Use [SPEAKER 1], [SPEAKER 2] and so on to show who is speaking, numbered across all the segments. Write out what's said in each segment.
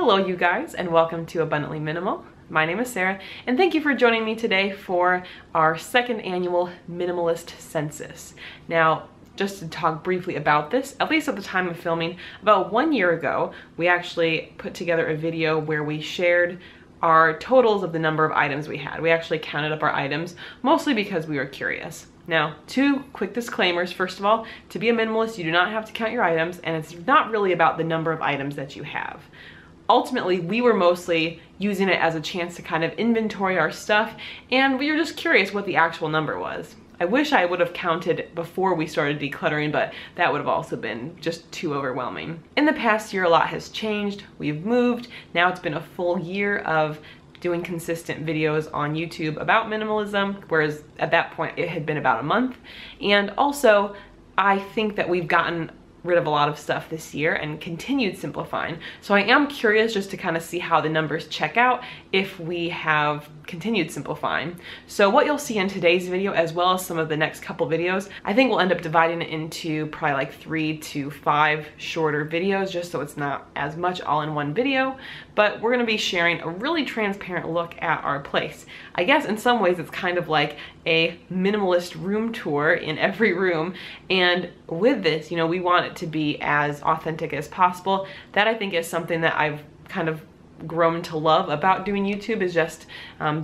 [SPEAKER 1] Hello you guys, and welcome to Abundantly Minimal. My name is Sarah, and thank you for joining me today for our second annual Minimalist Census. Now, just to talk briefly about this, at least at the time of filming, about 1 year ago, we actually put together a video where we shared our totals of the number of items we had. We actually counted up our items, mostly because we were curious. Now, two quick disclaimers. First of all, to be a minimalist, you do not have to count your items, and it's not really about the number of items that you have. Ultimately, we were mostly using it as a chance to kind of inventory our stuff, and we were just curious what the actual number was. I wish I would have counted before we started decluttering, but that would have also been just too overwhelming. In the past year, a lot has changed. We've moved. Now it's been a full year of doing consistent videos on YouTube about minimalism, whereas at that point it had been about a month. And also, I think that we've gotten rid of a lot of stuff this year and continued simplifying. So I am curious just to kind of see how the numbers check out if we have continued simplifying. So what you'll see in today's video, as well as some of the next couple videos, I think we'll end up dividing it into probably like 3 to 5 shorter videos, just so it's not as much all in one video. But we're gonna be sharing a really transparent look at our place. I guess in some ways it's kind of like a minimalist room tour in every room. And with this, you know, we want it to be as authentic as possible. That I think is something that I've kind of grown to love about doing YouTube, is just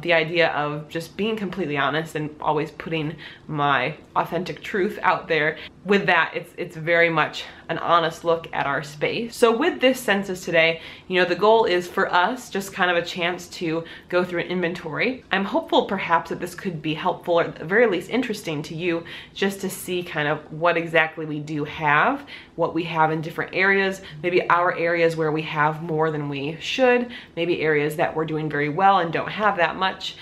[SPEAKER 1] the idea of just being completely honest and always putting my authentic truth out there. With that, it's very much an honest look at our space. So with this census today, you know, the goal is for us just kind of a chance to go through an inventory. I'm hopeful perhaps that this could be helpful, or at the very least interesting to you, just to see kind of what exactly we do have, what we have in different areas, maybe our areas where we have more than we should, maybe areas that we're doing very well and don't have that much.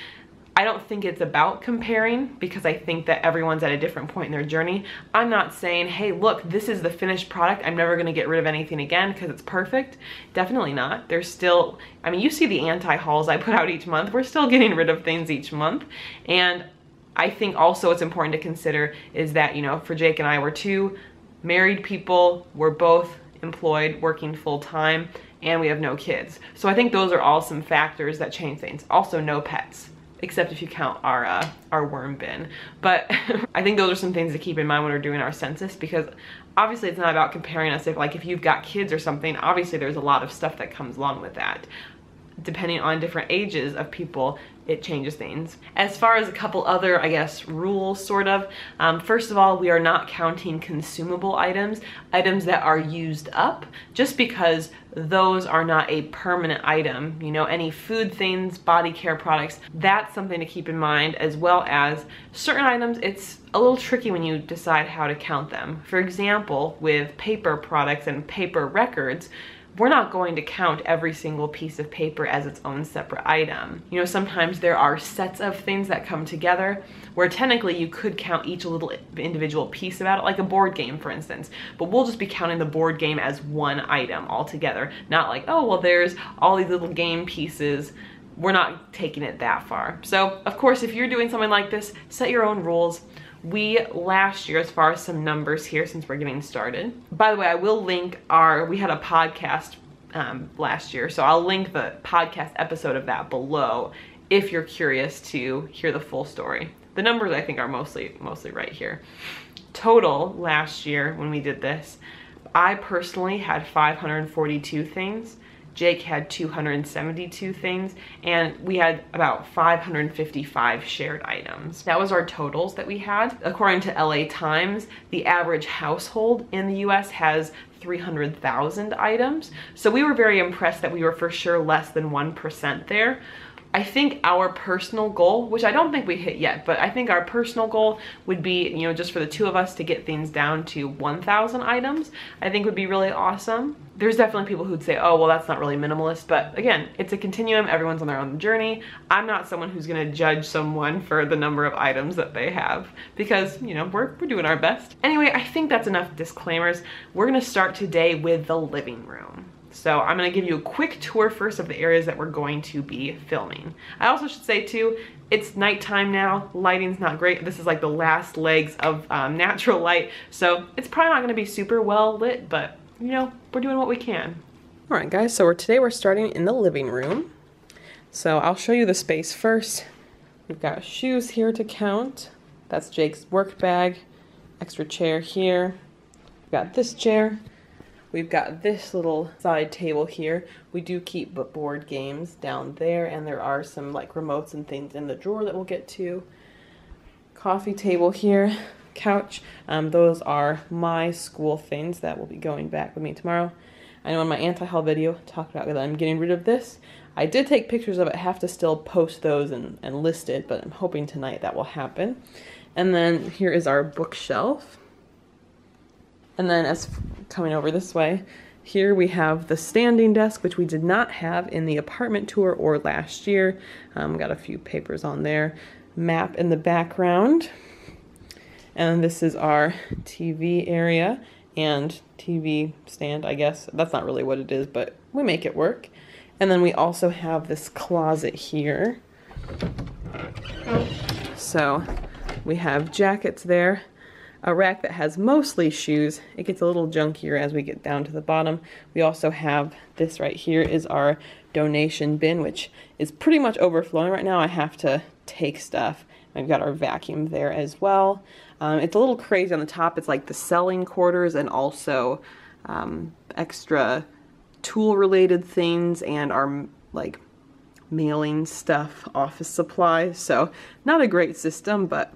[SPEAKER 1] I don't think it's about comparing, because I think that everyone's at a different point in their journey. I'm not saying, hey, look, this is the finished product, I'm never gonna get rid of anything again because it's perfect. Definitely not. There's still, I mean, you see the anti-hauls I put out each month. We're still getting rid of things each month. And I think also what's important to consider is that, you know, for Jake and I, we're two married people, we're both employed, working full-time, and we have no kids. So I think those are all some factors that change things. Also, no pets, except if you count our worm bin. But I think those are some things to keep in mind when we're doing our census, because obviously it's not about comparing us. If you've got kids or something, obviously there's a lot of stuff that comes along with that. Depending on different ages of people, it changes things. As far as a couple other, I guess, rules, sort of. First of all, we are not counting consumable items that are used up, just because those are not a permanent item. You know, any food things, body care products, that's something to keep in mind, as well as certain items. It's a little tricky when you decide how to count them. For example, with paper products and paper records, we're not going to count every single piece of paper as its own separate item. You know, sometimes there are sets of things that come together where technically you could count each little individual piece about it, like a board game, for instance. But we'll just be counting the board game as one item altogether. Not like, oh, well, there's all these little game pieces. We're not taking it that far. So, of course, if you're doing something like this, set your own rules. We last year, as far as some numbers here since we're getting started. By the way, I will link we had a podcast last year, so I'll link the podcast episode of that below if you're curious to hear the full story. The numbers I think are mostly right here. Total last year when we did this, I personally had 542 things. Jake had 272 things, and we had about 555 shared items. That was our totals that we had. According to LA Times, the average household in the US has 300,000 items. So we were very impressed that we were for sure less than 1% there. I think our personal goal, which I don't think we hit yet, but I think our personal goal would be, you know, just for the two of us to get things down to 1,000 items, I think would be really awesome. There's definitely people who'd say, oh, well, that's not really minimalist, but again, it's a continuum. Everyone's on their own journey. I'm not someone who's gonna judge someone for the number of items that they have, because, you know, we're doing our best. Anyway, I think that's enough disclaimers. We're gonna start today with the living room. So I'm gonna give you a quick tour first of the areas that we're going to be filming. I also should say too, it's nighttime now, lighting's not great. This is like the last legs of natural light, so it's probably not gonna be super well lit, but you know, we're doing what we can. Alright guys, so today we're starting in the living room. So I'll show you the space first. We've got shoes here to count. That's Jake's work bag. Extra chair here. We've got this chair. We've got this little side table here. We do keep board games down there, and there are some like remotes and things in the drawer that we'll get to. Coffee table here. Couch. Those are my school things that will be going back with me tomorrow. I know in my anti-haul video talked about that I'm getting rid of this. I did take pictures of it, have to still post those and list it, but I'm hoping tonight that will happen. And then here is our bookshelf. And then as coming over this way, here we have the standing desk, which we did not have in the apartment tour or last year. Got a few papers on there. Map in the background. And this is our TV area and TV stand, I guess. That's not really what it is, but we make it work. And then we also have this closet here. So we have jackets there, a rack that has mostly shoes. It gets a little junkier as we get down to the bottom. We also have this right here is our donation bin, which is pretty much overflowing right now. I have to take stuff. We've got our vacuum there as well. It's a little crazy on the top. It's like the selling quarters and also extra tool-related things and our like mailing stuff, office supplies. So not a great system, but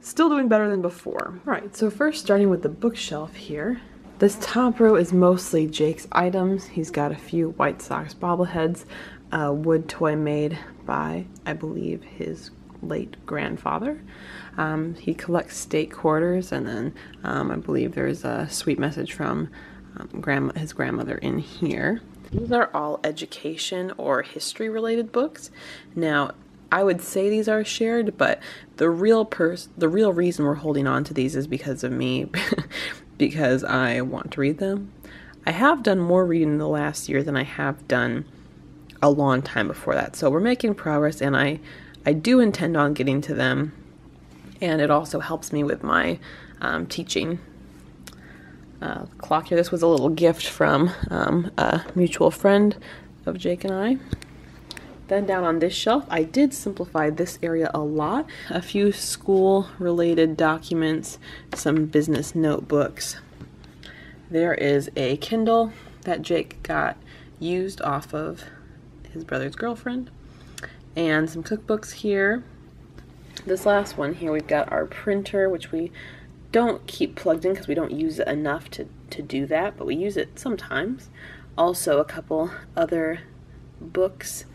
[SPEAKER 1] still doing better than before. All right, so first starting with the bookshelf here. This top row is mostly Jake's items. He's got a few White Sox bobbleheads, a wood toy made by, I believe, his late grandfather. He collects state quarters, and then I believe there's a sweet message from his grandmother in here. These are all education or history related books. Now, I would say these are shared, but the real reason we're holding on to these is because of me, because I want to read them. I have done more reading in the last year than I have done a long time before that. So we're making progress, and I do intend on getting to them, and it also helps me with my teaching. Clock here, this was a little gift from a mutual friend of Jake and I. Then down on this shelf, I did simplify this area a lot. A few school-related documents, some business notebooks. There is a Kindle that Jake got used off of his brother's girlfriend. And some cookbooks here. This last one here, we've got our printer, which we don't keep plugged in because we don't use it enough to do that, but we use it sometimes. Also a couple other books,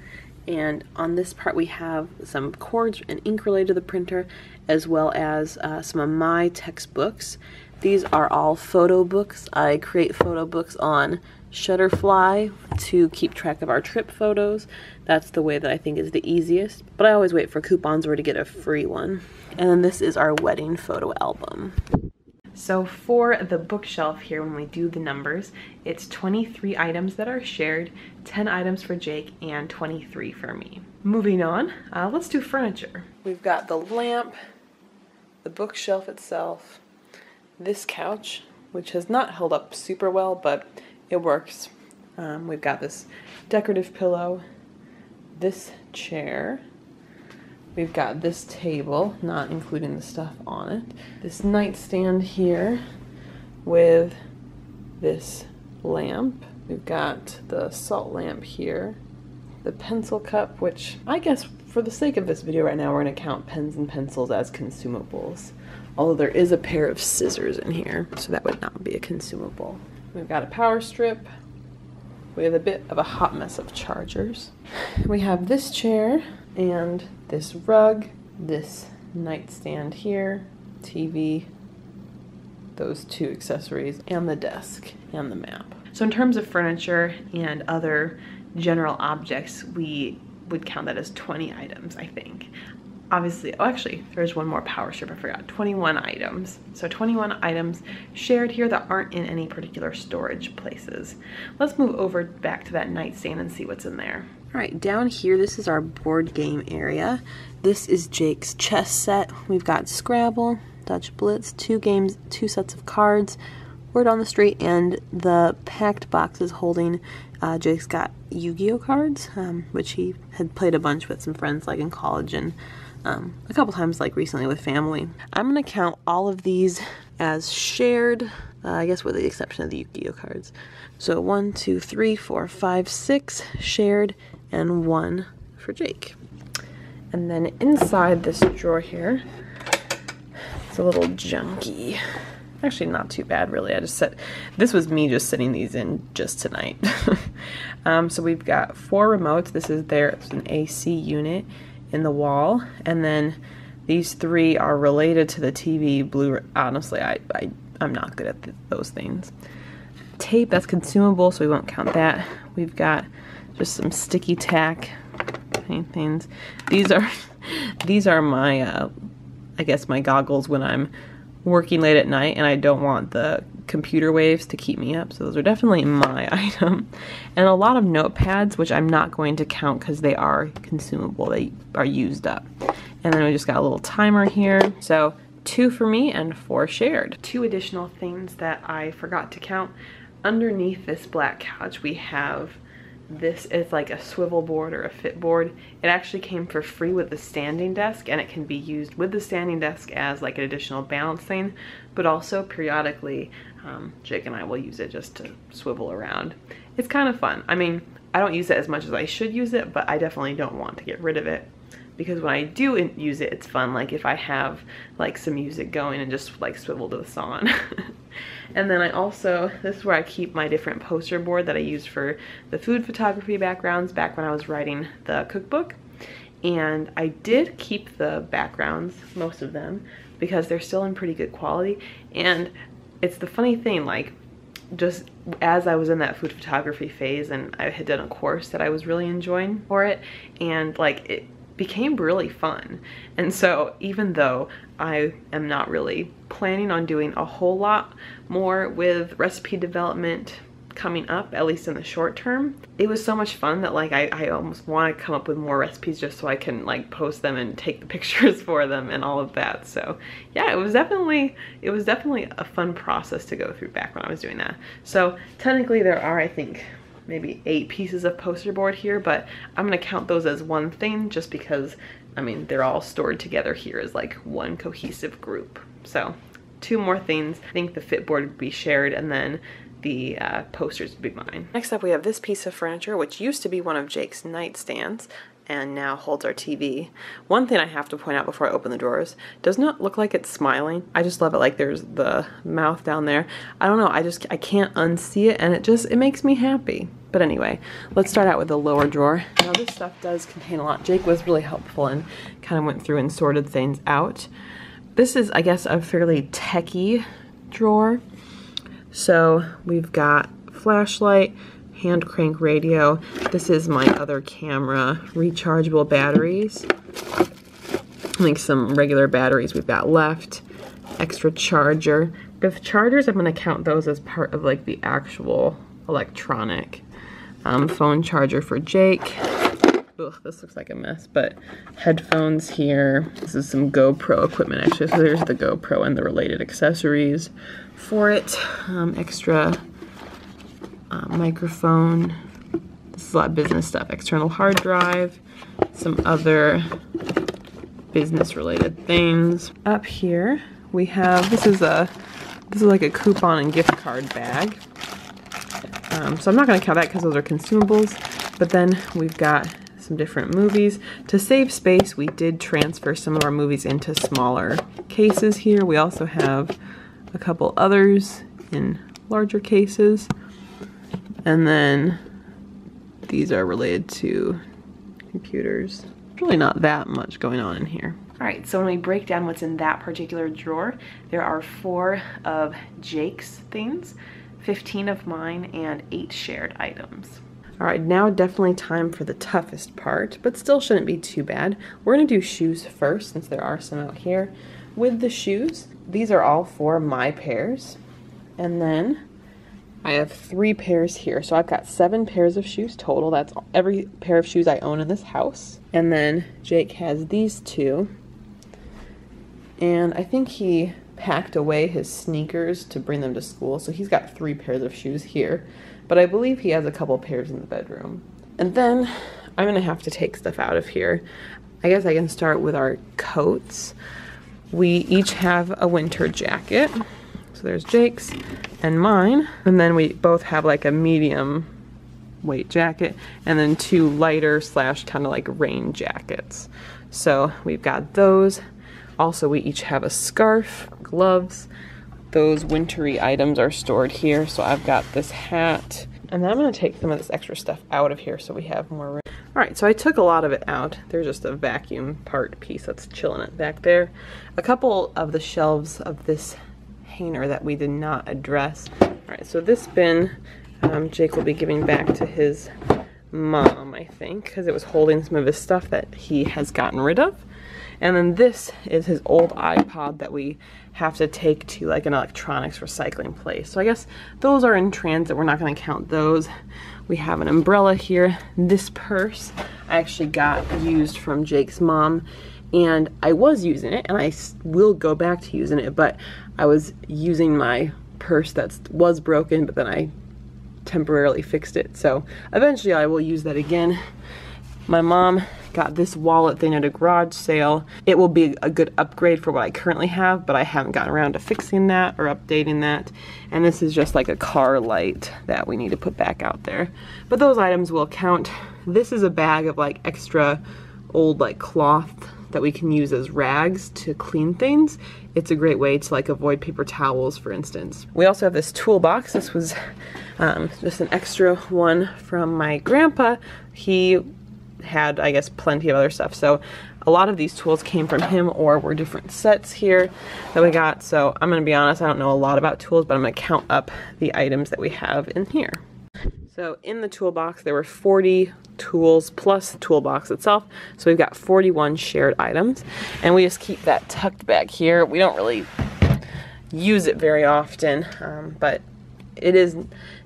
[SPEAKER 1] and on this part we have some cords and ink related to the printer, as well as some of my textbooks. These are all photo books. I create photo books on Shutterfly to keep track of our trip photos. That's the way that I think is the easiest, but I always wait for coupons or to get a free one. And then this is our wedding photo album. So for the bookshelf here, when we do the numbers, it's 23 items that are shared, 10 items for Jake, and 23 for me. Moving on, let's do furniture. We've got the lamp, the bookshelf itself, this couch, which has not held up super well, but it works. We've got this decorative pillow, this chair, we've got this table, not including the stuff on it, this nightstand here with this lamp, we've got the salt lamp here, the pencil cup, which I guess for the sake of this video right now we're going to count pens and pencils as consumables, although there is a pair of scissors in here, so that would not be a consumable. We've got a power strip. We have a bit of a hot mess of chargers. We have this chair and this rug, this nightstand here, TV, those two accessories, and the desk and the map. So in terms of furniture and other general objects, we would count that as 20 items, I think. Obviously, oh actually, there's one more power strip, I forgot, 21 items. So 21 items shared here that aren't in any particular storage places. Let's move over back to that nightstand and see what's in there. All right, down here, this is our board game area. This is Jake's chess set. We've got Scrabble, Dutch Blitz, 2 games, 2 sets of cards,
[SPEAKER 2] word on the street, and the packed boxes holding Jake's got Yu-Gi-Oh cards, which he had played a bunch with some friends like in college and a couple times like recently with family. I'm gonna count all of these as shared, I guess with the exception of the Yu-Gi-Oh cards. So 1, 2, 3, 4, 5, 6 shared and 1 for Jake. And then inside this drawer here, it's a little junky. Actually not too bad really. I just set, this was me just sitting these in just tonight. So we've got 4 remotes. This is there's an AC unit in the wall, and then these 3 are related to the TV Blu-ray. Honestly, I'm not good at those things. Tape, that's consumable, so we won't count that. We've got just some sticky tack things. These are my I guess my goggles when I'm working late at night and I don't want the computer waves to keep me up, so those are definitely my item. And a lot of notepads, which I'm not going to count because they are consumable, they are used up. And then we just got a little timer here, so 2 for me and 4 shared. 2 additional things that I forgot to count. Underneath this black couch we have this is like a swivel board or a fit board. It actually came for free with the standing desk, and it can be used with the standing desk as like an additional balancing, but also periodically Jake and I will use it just to swivel around. It's kind of fun. I mean, I don't use it as much as I should use it, but I definitely don't want to get rid of it, because when I do use it, it's fun. Like if I have like some music going and just like swivel to the song. And then I also, this is where I keep my different poster board that I used for the food photography backgrounds back when I was writing the cookbook. And I did keep the backgrounds, most of them, because they're still in pretty good quality. And it's the funny thing, like just as I was in that food photography phase and I had done a course that I was really enjoying for it, and like it became really fun. And so even though I am not really planning on doing a whole lot more with recipe development coming up, at least in the short term, it was so much fun that like I almost want to come up with more recipes just so I can like post them and take the pictures for them and all of that. So yeah, it was definitely a fun process to go through back when I was doing that. So technically there are, I think, maybe 8 pieces of poster board here, but I'm gonna count those as one thing just because, I mean, they're all stored together here as like one cohesive group. So 2 more things. I think the fit board would be shared, and then the posters would be mine. Next up we have this piece of furniture, which used to be one of Jake's nightstands and now holds our TV. One thing I have to point out before I open the drawers, does not look like it's smiling. I just love it. Like there's the mouth down there. I don't know, I can't unsee it, and it makes me happy. But anyway, let's start out with the lower drawer. Now this stuff does contain a lot. Jake was really helpful and kind of went through and sorted things out. This is, I guess, a fairly techie drawer. So we've got flashlight, hand crank radio. This is my other camera, rechargeable batteries. Like some regular batteries we've got left, extra charger. The chargers, I'm gonna count those as part of like the actual electronic. Phone charger for Jake. Ugh, this looks like a mess, but headphones here. This is some GoPro equipment actually, so there's the GoPro and the related accessories for it. Extra microphone. This is a lot of business stuff. External hard drive, some other business related things. Up here we have, this is like a coupon and gift card bag. So I'm not going to count that because those are consumables, but then we've got some different movies. To save space, we did transfer some of our movies into smaller cases here. We also have a couple others in larger cases. And then these are related to computers. Really not that much going on in here. All right, so when we break down what's in that particular drawer, there are 4 of Jake's things, 15 of mine, and 8 shared items. All right, now definitely time for the toughest part, but still shouldn't be too bad. We're gonna do shoes first, since there are some out here. With the shoes, these are all 4 my pairs, and then I have 3 pairs here. So I've got 7 pairs of shoes total. That's every pair of shoes I own in this house. And then Jake has these 2. And I think he packed away his sneakers to bring them to school, so he's got 3 pairs of shoes here, but I believe he has a couple pairs in the bedroom. And then I'm gonna have to take stuff out of here. I guess I can start with our coats. We each have a winter jacket. So there's Jake's and mine, and then we both have like a medium weight jacket and then 2 lighter / kind of like rain jackets. So we've got those. Also, we each have a scarf, gloves. Those wintry items are stored here. So I've got this hat, and then I'm gonna take some of this extra stuff out of here so we have more room. All right, so I took a lot of it out. There's just a vacuum part piece that's chilling it back there. A couple of the shelves of this hanger that we did not address. All right, so this bin, Jake will be giving back to his mom, I think, because it was holding some of his stuff that he has gotten rid of. And then this is his old iPod that we have to take to like an electronics recycling place. So I guess those are in transit. We're not going to count those. We have an umbrella here. This purse I actually got used from Jake's mom, and I was using it, and I will go back to using it, but I was using my purse that was broken, but then I temporarily fixed it. So eventually I will use that again. My mom got this wallet thing at a garage sale. It will be a good upgrade for what I currently have, but I haven't gotten around to fixing that or updating that. And this is just like a car light that we need to put back out there. But those items will count. This is a bag of like extra old like cloth that we can use as rags to clean things. It's a great way to like avoid paper towels, for instance. We also have this toolbox. This was just an extra one from my grandpa. He had, I guess, plenty of other stuff. So a lot of these tools came from him or were different sets here that we got. So I'm gonna be honest, I don't know a lot about tools, but I'm gonna count up the items that we have in here. So in the toolbox, there were 40 tools plus the toolbox itself. So we've got 41 shared items, and we just keep that tucked back here. We don't really use it very often, but it is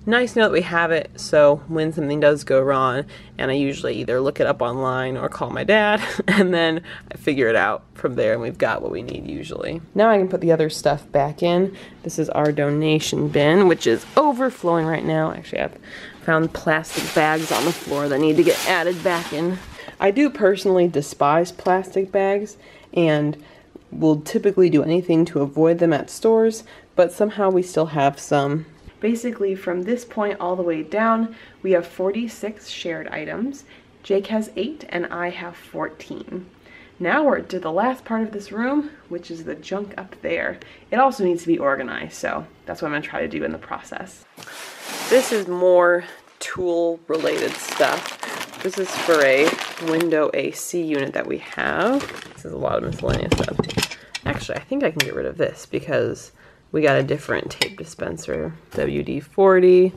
[SPEAKER 2] nice to know that we have it, so when something does go wrong, and I usually either look it up online or call my dad, and then I figure it out from there, and we've got what we need usually. Now I can put the other stuff back in. This is our donation bin, which is overflowing right now. Actually, I've found plastic bags on the floor that need to get added back in. I do personally despise plastic bags, and will typically do anything to avoid them at stores, but somehow we still have some. Basically, from this point all the way down, we have 46 shared items. Jake has 8 and I have 14. Now we're to the last part of this room, which is the junk up there. It also needs to be organized, so that's what I'm gonna try to do in the process. This is more tool-related stuff. This is for a window AC unit that we have. This is a lot of miscellaneous stuff. Actually, I think I can get rid of this because we got a different tape dispenser. WD-40,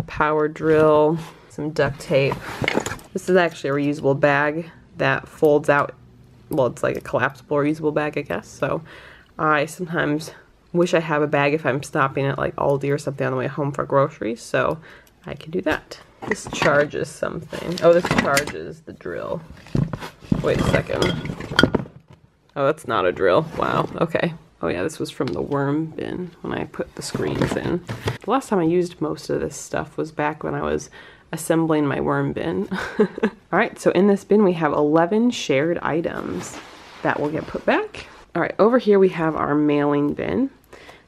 [SPEAKER 2] power drill, some duct tape. This is actually a reusable bag that folds out. Well, it's like a collapsible reusable bag, I guess. So I sometimes wish I have a bag if I'm stopping at like Aldi or something on the way home for groceries, so I can do that. This charges something. Oh, this charges the drill. Wait a second. Oh, that's not a drill. Wow, okay. Oh yeah, this was from the worm bin when I put the screens in. The last time I used most of this stuff was back when I was assembling my worm bin. All right, so in this bin we have 11 shared items that will get put back. All right, over here we have our mailing bin.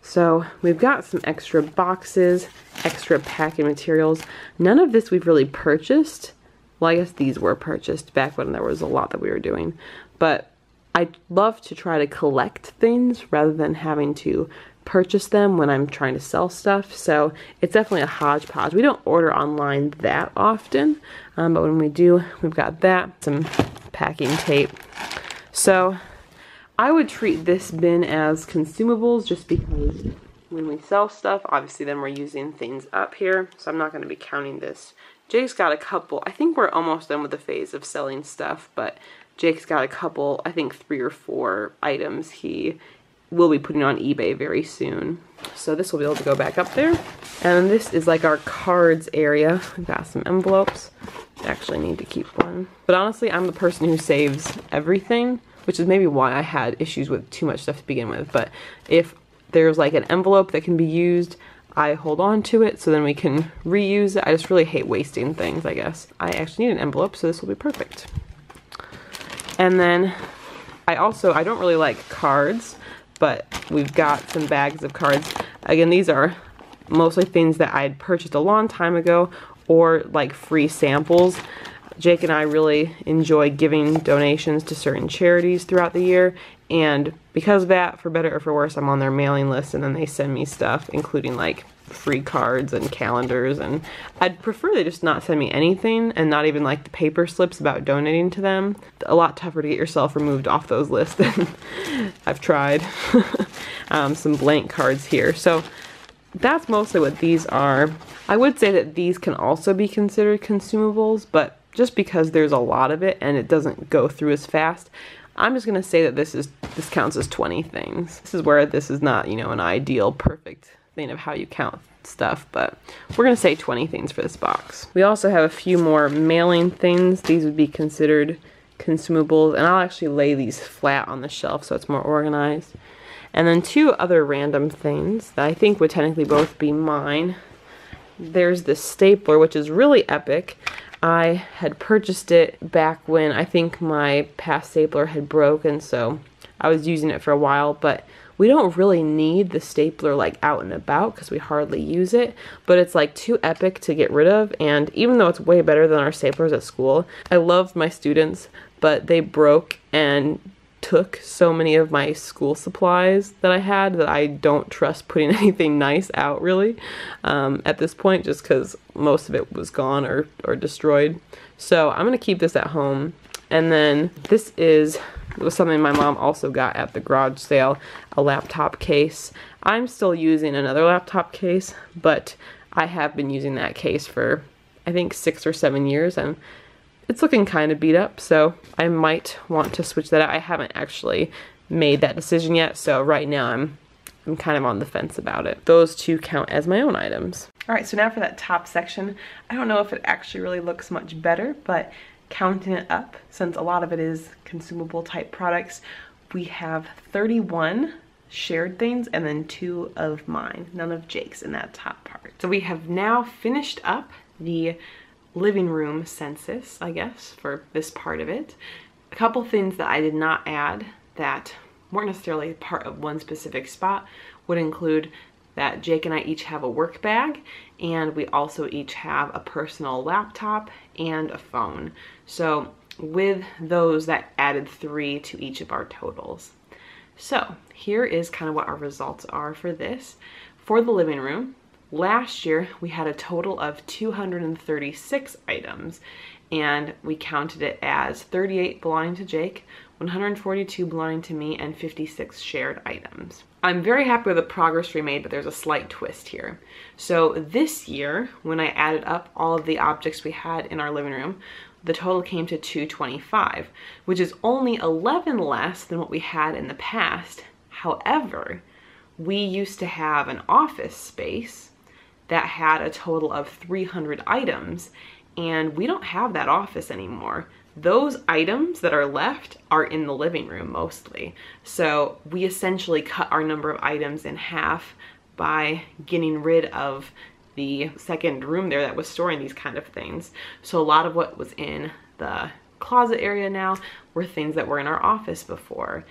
[SPEAKER 2] So we've got some extra boxes, extra packing materials. None of this we've really purchased. Well, I guess these were purchased back when there was a lot that we were doing, but I love to try to collect things rather than having to purchase them when I'm trying to sell stuff. So it's definitely a hodgepodge. We don't order online that often, but when we do, we've got that, some packing tape. So I would treat this bin as consumables just because when we sell stuff, obviously then we're using things up here. So I'm not going to be counting this. Jake's got a couple. I think we're almost done with the phase of selling stuff, but Jake's got a couple, I think 3 or 4 items he will be putting on eBay very soon. So this will be able to go back up there. And this is like our cards area. We've got some envelopes. I actually need to keep one. But honestly, I'm the person who saves everything. which is maybe why I had issues with too much stuff to begin with. But if there's like an envelope that can be used, I hold on to it so then we can reuse it. I just really hate wasting things, I guess. I actually need an envelope, so this will be perfect. And then I don't really like cards, but we've got some bags of cards. Again, these are mostly things that I had purchased a long time ago or like free samples. Jake and I really enjoy giving donations to certain charities throughout the year, and because of that, for better or for worse, I'm on their mailing list, and then they send me stuff, including like free cards and calendars, and I'd prefer they just not send me anything, and not even like the paper slips about donating to them. A lot tougher to get yourself removed off those lists than I've tried. Some blank cards here. So that's mostly what these are. I would say that these can also be considered consumables, but just because there's a lot of it and it doesn't go through as fast, I'm just gonna say that this counts as 20 things. This is where this is not, you know, an ideal perfect thing of how you count stuff, but we're gonna say 20 things for this box. We also have a few more mailing things. These would be considered consumables, and I'll actually lay these flat on the shelf so it's more organized. And then two other random things that I think would technically both be mine. There's this stapler, which is really epic. I had purchased it back when I think my past stapler had broken, so I was using it for a while, but we don't really need the stapler like out and about because we hardly use it, but it's like too epic to get rid of. And even though it's way better than our staplers at school, I love my students, but they broke and took so many of my school supplies that I had that I don't trust putting anything nice out really at this point, just because most of it was gone or destroyed. So I'm gonna keep this at home. And then this was something my mom also got at the garage sale, a laptop case. I'm still using another laptop case, but I have been using that case for I think 6 or 7 years, and it's looking kind of beat up, so I might want to switch that out. I haven't actually made that decision yet, so right now I'm kind of on the fence about it. Those two count as my own items.
[SPEAKER 1] All right, so now for that top section. I don't know if it actually really looks much better, but counting it up, since a lot of it is consumable type products, we have 31 shared things and then 2 of mine, none of Jake's in that top part. So we have now finished up the living room census, I guess, for this part of it. A couple things that I did not add that weren't necessarily part of one specific spot would include that Jake and I each have a work bag, and we also each have a personal laptop and a phone. So with those, that added 3 to each of our totals. So here is kind of what our results are for this. For the living room, last year we had a total of 236 items, and we counted it as 38 belonging to Jake, 142 belonging to me, and 56 shared items. I'm very happy with the progress we made, but there's a slight twist here. So this year, when I added up all of the objects we had in our living room, the total came to 225, which is only 11 less than what we had in the past. However, we used to have an office space that had a total of 300 items, and we don't have that office anymore. Those items that are left are in the living room mostly. So we essentially cut our number of items in half by getting rid of the second room there that was storing these kind of things. So a lot of what was in the closet area now were things that were in our office before.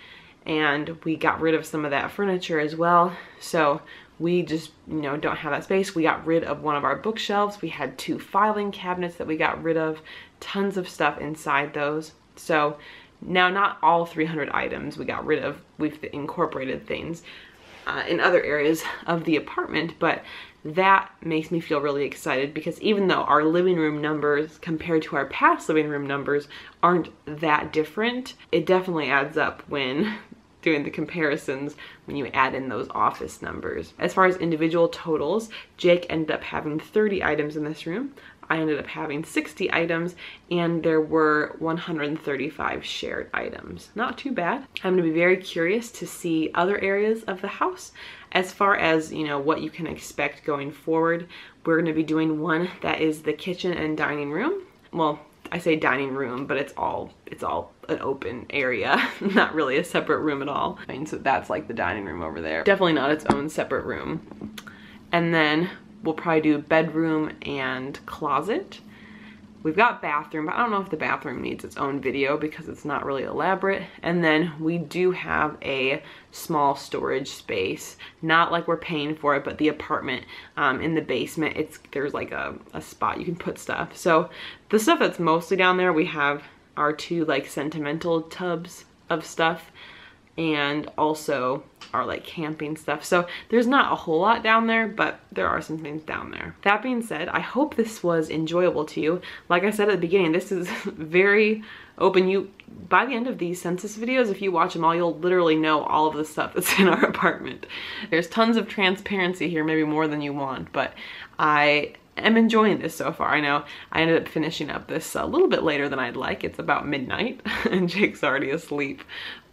[SPEAKER 1] And we got rid of some of that furniture as well. So we just, don't have that space. We got rid of one of our bookshelves. We had 2 filing cabinets that we got rid of, tons of stuff inside those. So now not all 300 items we got rid of. We've incorporated things in other areas of the apartment, but that makes me feel really excited because even though our living room numbers compared to our past living room numbers aren't that different, it definitely adds up when doing the comparisons when you add in those office numbers. As far as individual totals, Jake ended up having 30 items in this room. I ended up having 60 items, and there were 135 shared items. Not too bad. I'm gonna be very curious to see other areas of the house. As far as, what you can expect going forward, we're gonna be doing one that is the kitchen and dining room. Well, I say dining room, but it's all an open area, not really a separate room at all. I mean, so that's like the dining room over there. Definitely not its own separate room. And then we'll probably do bedroom and closet. We've got bathroom, but I don't know if the bathroom needs its own video because it's not really elaborate. And then we do have a small storage space, not like we're paying for it, but the apartment in the basement, there's like a spot you can put stuff. So the stuff that's mostly down there, we have our 2 like sentimental tubs of stuff, and also our like camping stuff. So there's not a whole lot down there, but there are some things down there. That being said, I hope this was enjoyable to you. Like I said at the beginning, this is very open. By the end of these census videos, if you watch them all, you'll literally know all of the stuff that's in our apartment. There's tons of transparency here, maybe more than you want, but I am enjoying this so far. I know I ended up finishing up this a little bit later than I'd like. It's about midnight and Jake's already asleep,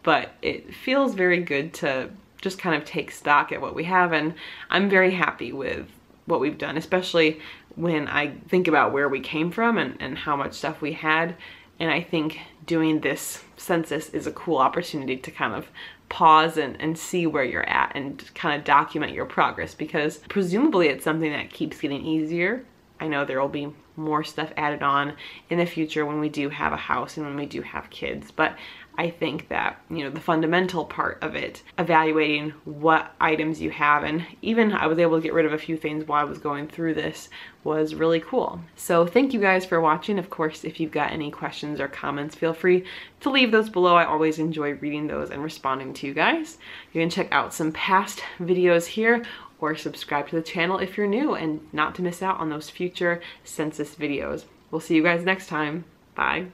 [SPEAKER 1] but it feels very good to just kind of take stock at what we have, and I'm very happy with what we've done, especially when I think about where we came from and how much stuff we had. And I think doing this census is a cool opportunity to kind of pause and see where you're at and kind of document your progress, because presumably it's something that keeps getting easier. I know there will be more stuff added on in the future when we do have a house and when we do have kids, but I think that, you know, the fundamental part of it, evaluating what items you have, and even I was able to get rid of a few things while I was going through this, was really cool. So thank you guys for watching. Of course, if you've got any questions or comments, feel free to leave those below. I always enjoy reading those and responding to you guys. You can check out some past videos here, or subscribe to the channel if you're new, and not to miss out on those future census videos. We'll see you guys next time. Bye.